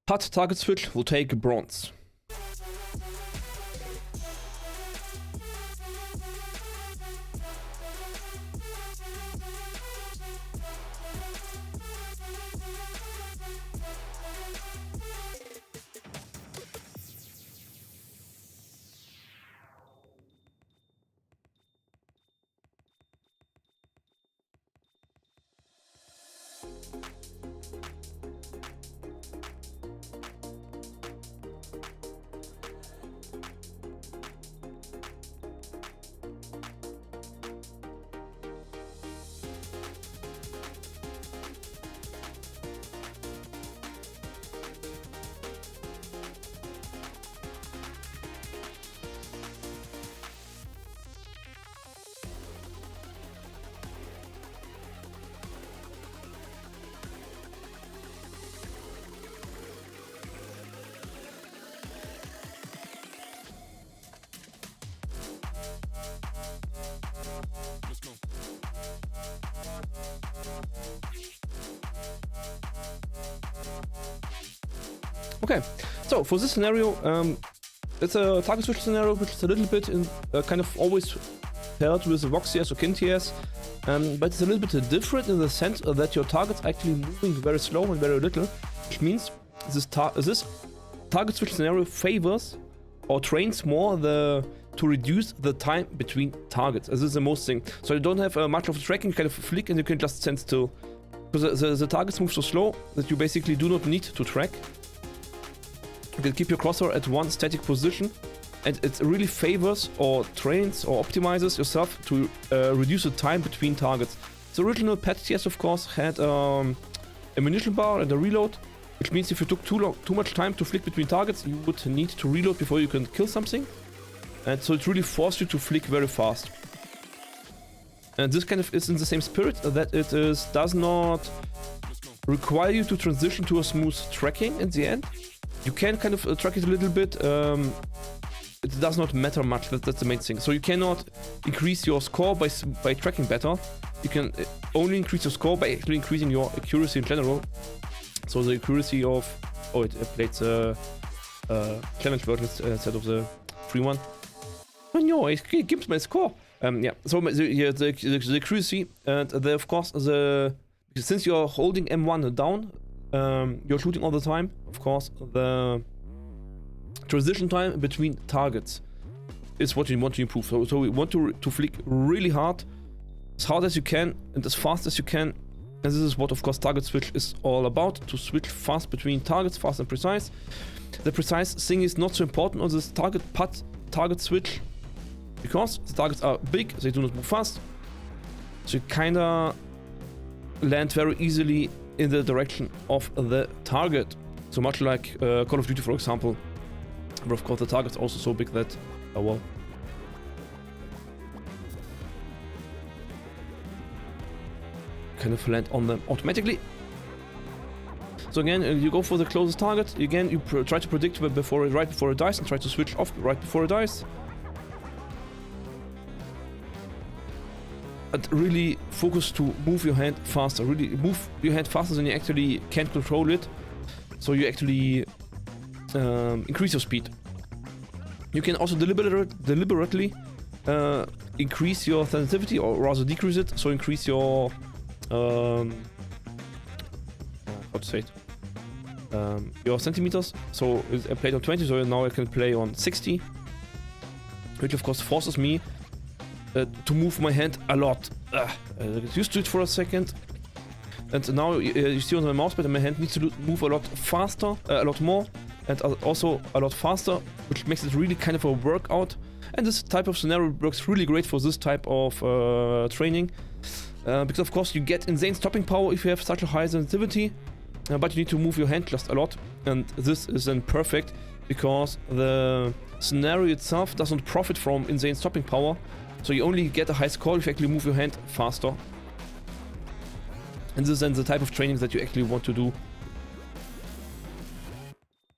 Hot target switch, Voltaic Bronze. Okay, so for this scenario, it's a target switch scenario which is a little bit in kind of always paired with the VoxTS or KinTS, but it's a little bit different in the sense that your target's actually moving very slow and very little, which means this target switch scenario favors or trains more to reduce the time between targets. This is the most thing. So you don't have much of tracking, kind of flick, and you can just stand still. Because the targets move so slow that you basically do not need to track. You can keep your crosshair at one static position, and it really favors or trains or optimizes yourself to reduce the time between targets. The original patTS, of course, had a munition bar and a reload, which means if you took too much time to flick between targets, you would need to reload before you can kill something. And so it really forced you to flick very fast. And this kind of is in the same spirit that it does not require you to transition to a smooth tracking in the end. You can kind of track it a little bit. It does not matter much. That's the main thing. So you cannot increase your score by tracking better. You can only increase your score by actually increasing your accuracy in general. So the accuracy of it played the challenge version instead of the free one. Oh no, it gives my score. Yeah. So the accuracy and of course since you're holding M1 down. You're shooting all the time, of course, the transition time between targets is what you want to improve. So we want to flick really hard as you can, and as fast as you can. And this is what, of course, target switch is all about, to switch fast between targets, fast and precise. The precise thing is not so important on this target switch, because the targets are big, they do not move fast. So you kinda land very easily in the direction of the target. So much like Call of Duty, for example. But of course the target's also so big that, oh well. Kind of land on them automatically. So again, you go for the closest target. Again, you try to predict right before it dies and try to switch off right before it dies. And really focus to move your hand faster. Really move your hand faster than you actually can control it. So you actually increase your speed. You can also deliberately increase your sensitivity, or rather decrease it. So increase your how to say it? Your centimeters. So I played on 20, so now I can play on 60, which of course forces me to move my hand a lot. Get used to it for a second. And now you see on my mousepad that my hand needs to move a lot faster, a lot more, and also a lot faster, which makes it really kind of a workout. And this type of scenario works really great for this type of training. Because of course you get insane stopping power if you have such a high sensitivity, but you need to move your hand just a lot. And this is then perfect, because the scenario itself doesn't profit from insane stopping power. So you only get a high score if you actually move your hand faster. And this is then the type of training that you actually want to do,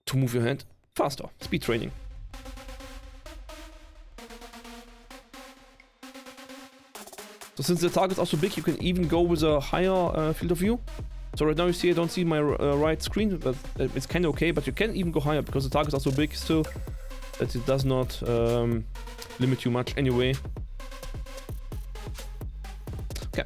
to move your hand faster. Speed training. So since the targets are so big, you can even go with a higher field of view. So right now you see I don't see my right screen, but it's kind of okay, but you can even go higher because the targets are so big still that it does not limit you much anyway. Okay.